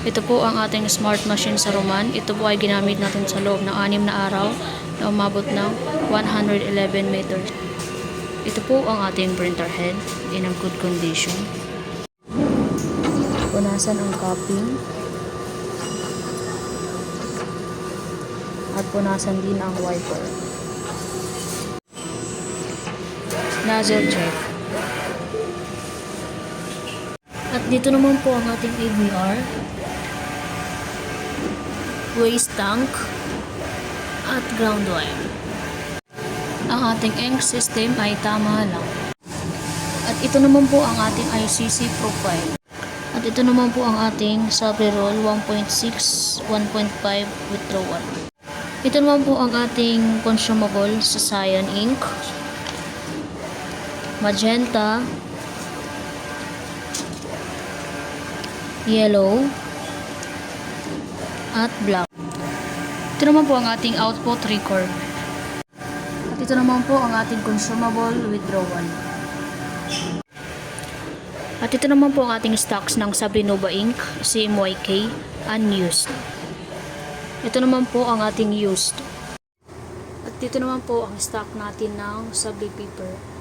Ito po ang ating smart machine sa Roman. Ito po ay ginamit natin sa loob ng 6 na araw na umabot ng 111 meters. Ito po ang ating printer head in a good condition. Punasan ang cupping. At punasan din ang wiper. Nozzle check. At dito naman po ang ating ABR. Waste tank. At ground wire. Ang ating ink system ay tama lang. At ito naman po ang ating ICC profile. At ito naman po ang ating sub-roll 1.6, 1.5 withdrawal. Ito naman po ang ating consumable sa cyan ink, magenta, yellow, at black. Ito naman po ang ating output record. At ito naman po ang ating consumable withdrawal. At ito naman po ang ating stocks ng Sabrinova ink, CMYK, unused. Ito naman po ang ating used. At dito naman po ang stock natin ng Sabri paper.